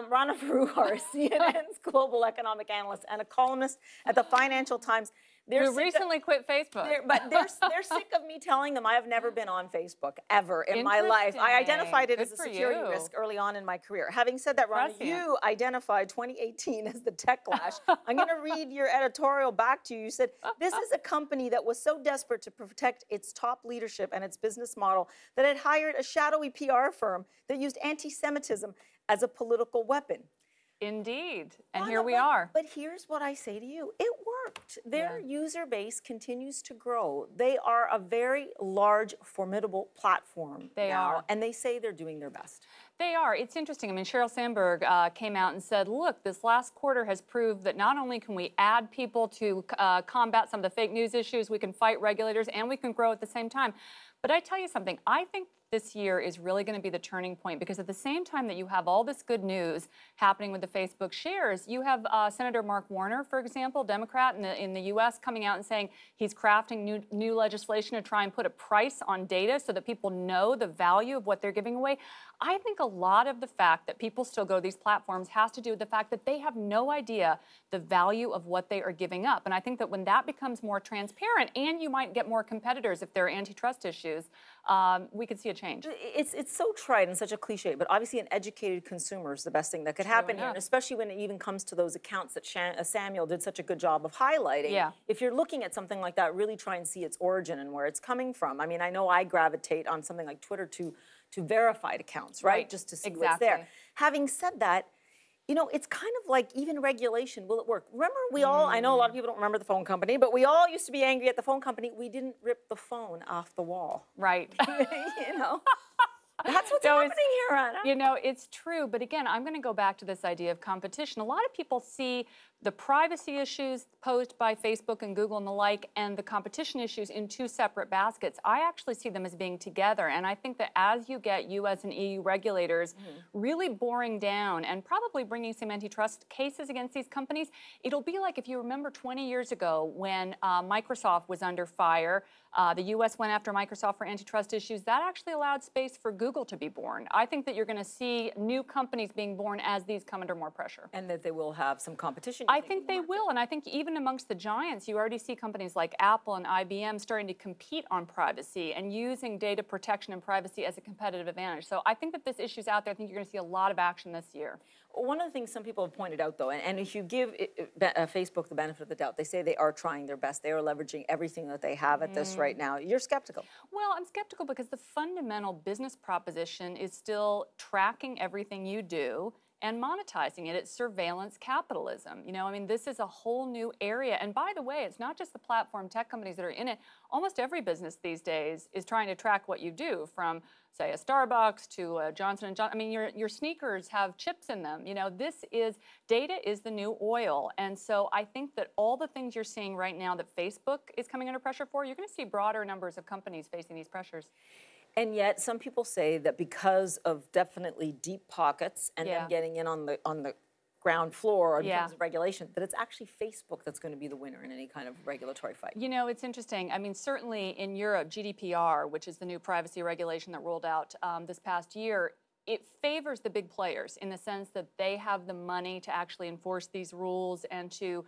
Rana Foroohar, CNN's global economic analyst and a columnist at the Financial Times. Who recently quit Facebook. They're sick of me telling them I have never been on Facebook, ever, in my life. I identified it as a security risk early on in my career. Having said that, Rana, you identified 2018 as the Tech-lash. I'm going to read your editorial back to you. You said, this is a company that was so desperate to protect its top leadership and its business model that it hired a shadowy PR firm that used anti-Semitism as a political weapon. Indeed. And here we are. But here's what I say to you. It worked. Their user base continues to grow. They are a very large, formidable platform now, and they say they're doing their best. They are. It's interesting. I mean, Sheryl Sandberg came out and said, look, this last quarter has proved that not only can we add people to combat some of the fake news issues, we can fight regulators, and we can grow at the same time. But I tell you something, I think this year is really going to be the turning point, because at the same time that you have all this good news happening with the Facebook shares, you have Senator Mark Warner, for example, Democrat in the U.S., coming out and saying he's crafting new legislation to try and put a price on data so that people know the value of what they're giving away. I think a lot of the fact that people still go to these platforms has to do with the fact that they have no idea the value of what they are giving up. And I think that when that becomes more transparent, and you might get more competitors if there are antitrust issues, we could see a change. It's so trite and such a cliche, but obviously an educated consumer is the best thing that could happen here, and especially when it even comes to those accounts that Samuel did such a good job of highlighting. Yeah. If you're looking at something like that, really try and see its origin and where it's coming from. I mean, I know I gravitate on something like Twitter to verified accounts, right? Just to see what's there. Having said that, you know, it's kind of like even regulation. Will it work? Remember, we all, I know a lot of people don't remember the phone company, but we all used to be angry at the phone company. We didn't rip the phone off the wall. Right. You know? That's what's happening here, Anna. You know, it's true. But again, I'm going to go back to this idea of competition. A lot of people see the privacy issues posed by Facebook and Google and the like, and the competition issues in two separate baskets. I actually see them as being together. And I think that as you get U.S. and EU regulators really boring down and probably bringing some antitrust cases against these companies, it'll be like if you remember 20 years ago when Microsoft was under fire. The U.S. went after Microsoft for antitrust issues. That actually allowed space for Google to be born. I think that you're going to see new companies being born as these come under more pressure. And that they will have some competition. I think they will, and I think even amongst the giants, you already see companies like Apple and IBM starting to compete on privacy and using data protection and privacy as a competitive advantage. So I think that this issue's out there. I think you're going to see a lot of action this year. One of the things some people have pointed out, though, and if you give Facebook the benefit of the doubt, they say they are trying their best. They are leveraging everything that they have at this right now. You're skeptical. Well, I'm skeptical because the fundamental business proposition is still tracking everything you do and monetizing it. It's surveillance capitalism. You know, I mean, this is a whole new area. And by the way, it's not just the platform tech companies that are in it. Almost every business these days is trying to track what you do, from, say, a Starbucks to a Johnson & Johnson. I mean, your sneakers have chips in them. You know, data is the new oil. And so I think that all the things you're seeing right now that Facebook is coming under pressure for, you're going to see broader numbers of companies facing these pressures. And yet, some people say that because of definitely deep pockets and them getting in on the ground floor in terms of regulation, that it's actually Facebook that's going to be the winner in any kind of regulatory fight. You know, it's interesting. I mean, certainly in Europe, GDPR, which is the new privacy regulation that rolled out this past year, it favors the big players in the sense that they have the money to actually enforce these rules and to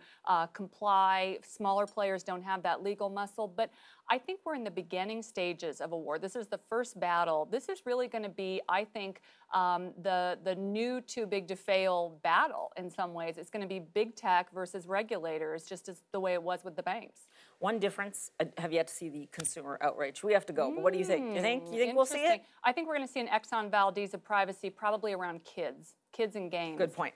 comply. Smaller players don't have that legal muscle. But I think we're in the beginning stages of a war. This is the first battle. This is really going to be, I think, the new too big to fail battle in some ways. It's going to be big tech versus regulators, just as the way it was with the banks. One difference, I have yet to see the consumer outrage. We have to go, but what do you think? You think we'll see it? I think we're going to see an Exxon Valdez of privacy probably around kids and games. Good point.